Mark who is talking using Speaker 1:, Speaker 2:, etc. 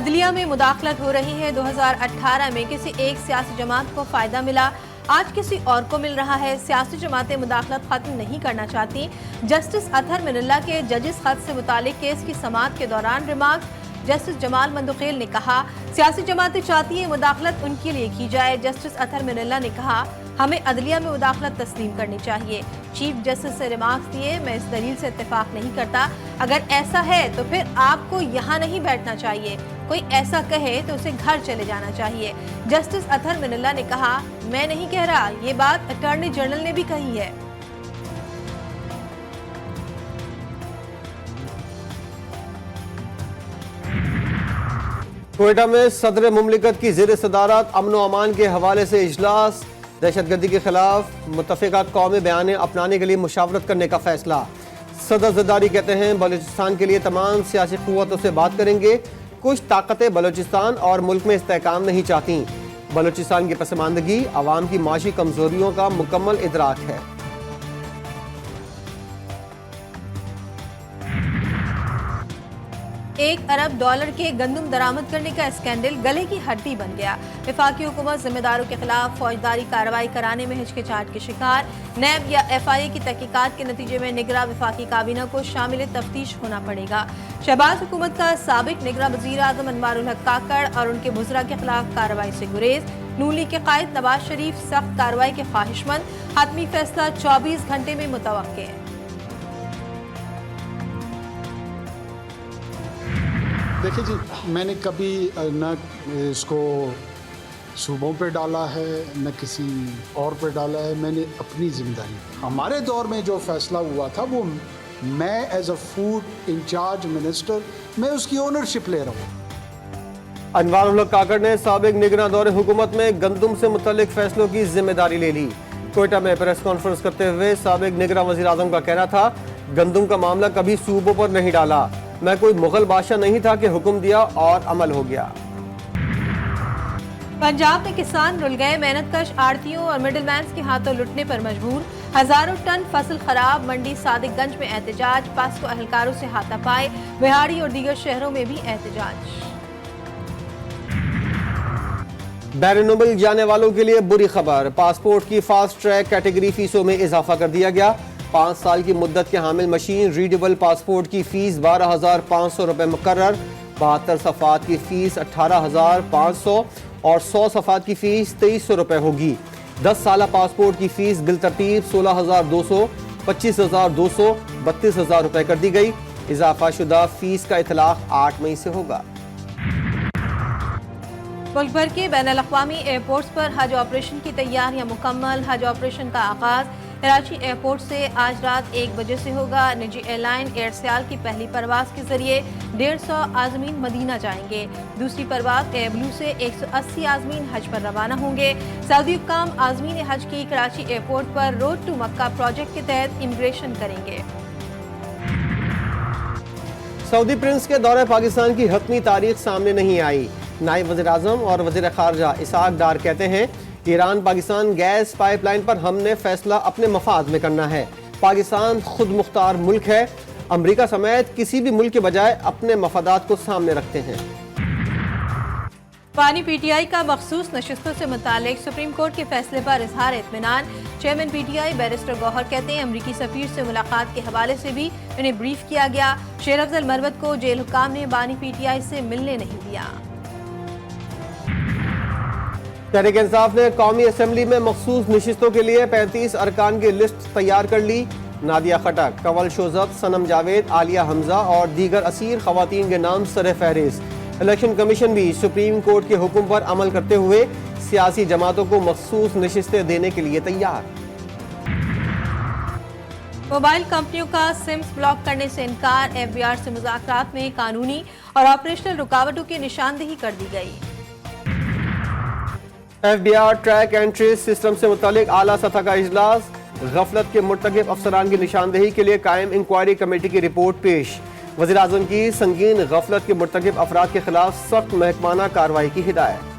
Speaker 1: अदलिया में मुदाखलत हो रही है। 2018 में किसी एक सियासी जमात को फायदा मिला, आज किसी और को मिल रहा है। सियासी जमातें मुदाखलत खत्म नहीं करना चाहती। जस्टिस अतहर मिनल्ला के जजिस खत से मुतालिक केस की समाअत के दौरान रिमार्क्स जस्टिस जमाल मंदुखेल ने कहा, सियासी जमातें चाहती है मुदाखलत उनके लिए की जाए। जस्टिस अतहर मिनल्ला ने कहा, हमें अदलिया में मुदाखलत तस्लीम करनी चाहिए। चीफ जस्टिस से रिमार्क्स दिए, मैं इस दलील से इत्तेफाक नहीं करता। अगर ऐसा है तो फिर आपको यहाँ नहीं बैठना चाहिए। कोई ऐसा कहे तो उसे घर चले जाना चाहिए। जस्टिस अतहर मिनल्ला ने कहा, मैं नहीं कह रहा, ये बात अटॉर्नी जनरल ने भी कही है।
Speaker 2: क्वेटा में सदर मुमलिकत की ज़ेर सदारत अमन व अमान के हवाले से इजलास, दहशतगर्दी के खिलाफ मुत्तफ़िक़ा कौमी बयान अपनाने के लिए मुशावरत करने का फैसला। सदर ज़रदारी कहते हैं बलूचिस्तान के लिए तमाम सियासी क़ुव्वतों से बात करेंगे। कुछ ताकतें बलूचिस्तान और मुल्क में इस्तेहकाम नहीं चाहती। बलूचिस्तान की पसमानदगी अवाम की माशी कमजोरियों का मुकम्मल इदराक है।
Speaker 1: $1 अरब के गंदम दरामद करने का स्कैंडल गले की हड्डी बन गया। वफाकी हुकूमत जिम्मेदारों के खिलाफ फौजदारी कार्रवाई कराने में हिचकिचाहट के शिकार। नैब या FIA की तहकीकात के नतीजे में निगरां वफाकी काबीना को शामिल तफ्तीश होना पड़ेगा। शहबाज हुकूमत का साबिक निगरां वज़ीर आज़म अनवारुल हक काकड़ और उनके बुज़रा के खिलाफ कार्रवाई से गुरेज। नून लीग के कायद नवाज शरीफ सख्त कार्रवाई के ख्वाहिशमंद, हतमी फैसला 24 घंटे में मुतवक्के है।
Speaker 3: देखिए जी, मैंने कभी न इसको सूबों पे डाला है न किसी और पे डाला है। मैंने अपनी जिम्मेदारी, हमारे दौर में जो फैसला हुआ था वो मैं as a food incharge minister मैं उसकी ओनरशिप ले रहा हूँ।
Speaker 2: अनवारुल हक काकड़ ने साबिक निगरां दौरे हुकूमत में गंदम से मुतल्लिक फैसलों की जिम्मेदारी ले ली। क्वेटा में प्रेस कॉन्फ्रेंस करते हुए साबिक निगरां वज़ीर आज़म का कहना था, गंदम का मामला कभी सूबों पर नहीं डाला। मैं कोई मुगल बादशाह नहीं था कि हुक्म दिया और अमल हो गया।
Speaker 1: पंजाब में किसान रुल गए, मेहनतकश आड़तियों और मिडलमैन्स के हाथों लुटने पर मजबूर। हजारों टन फसल खराब, मंडी सादिकगंज में एहतजाज, पास्को अहलकारों से हाथापाई। बिहाड़ी और दीगर शहरों में भी एहतजाज।
Speaker 2: बैरून मुल्क जाने वालों के लिए बुरी खबर, पासपोर्ट की फास्ट ट्रैक कैटेगरी फीसों में इजाफा कर दिया गया। 5 साल की मुद्दत के हामिल मशीन रीडेबल पासपोर्ट की फीस 12,500 रुपये मुकर्रर, 72 सफ़ात की फीस 18,500 और 100 सफ़ात की फीस 2300 रुपये होगी। 10 साल पासपोर्ट की फीस बिल तरतीब 16,200, 25,200, 32,000 रुपये कर दी गई। इजाफा शुदा फीस का इतलाक 8 मई से होगा।
Speaker 1: मुल्क भर के बैनुल-अक़वामी एयरपोर्ट्स पर हज ऑपरेशन की तैयारियां मुकम्मल। हज ऑपरेशन का आगाज कराची एयरपोर्ट से आज रात 1 बजे से होगा। निजी एयरलाइन एयरसियाल की पहली परवाज के जरिए 150 आज़मीन मदीना जाएंगे। दूसरी परवाज एयरब्लू से 180 आज़मीन हज पर रवाना होंगे। सऊदी हुक्काम आज़मीन हज की कराची एयरपोर्ट पर रोड टू मक्का प्रोजेक्ट के तहत इमिग्रेशन करेंगे।
Speaker 2: सऊदी प्रिंस के दौरे पाकिस्तान की हतमी तारीख सामने नहीं आई। नायब वज़ीर आज़म और वज़ीर ख़ारजा इसहाक डार कहते हैं, ईरान पाकिस्तान गैस पाइपलाइन पर हमने फैसला अपने मफाद में करना है। पाकिस्तान खुद मुख्तार मुल्क है। अमरीका समेत किसी भी मुल्क के बजाय अपने मफादात को सामने रखते हैं।
Speaker 1: पानी PTI का मखसूस नशिस्तों से मुतालिक सुप्रीम कोर्ट के फैसले पर इजहार इत्मीनान। चेयरमैन PTI बैरिस्टर गौहर कहते हैं, अमरीकी सफीर से मुलाकात के हवाले से भी उन्हें ब्रीफ किया गया। शेर अफजल मरवत को जेल हुक्काम ने बानी PTI से मिलने नहीं दिया।
Speaker 2: तहरीक इंसाफ ने कौमी असम्बली में मखसूस नशिस्तों के लिए 35 अरकान की लिस्ट तैयार कर ली। नादिया खटक, कंवल शोजब, सनम जावेद, आलिया हमजा और दीगर असीर खवातीन के नाम सर फहरिस्त। इलेक्शन कमीशन भी सुप्रीम कोर्ट के हुक्म पर अमल करते हुए सियासी जमातों को मखसूस नशिस्तें देने के लिए तैयार।
Speaker 1: मोबाइल कंपनियों का सिम्स ब्लॉक करने से इनकार। FBR से मुज़ाकरात में कानूनी और ऑपरेशनल रुकावटों की निशानदेही कर दी गई।
Speaker 2: FBR track and trace system से मुतालिक आला सतह का इजलास। गफलत के मुर्तकिब अफसरान की निशानदेही के लिए कायम इंक्वायरी कमेटी की रिपोर्ट पेश। वज़ीर आज़म की संगीन गफलत के मुर्तकिब अफराद के खिलाफ सख्त महकमाना कार्रवाई की हिदायत।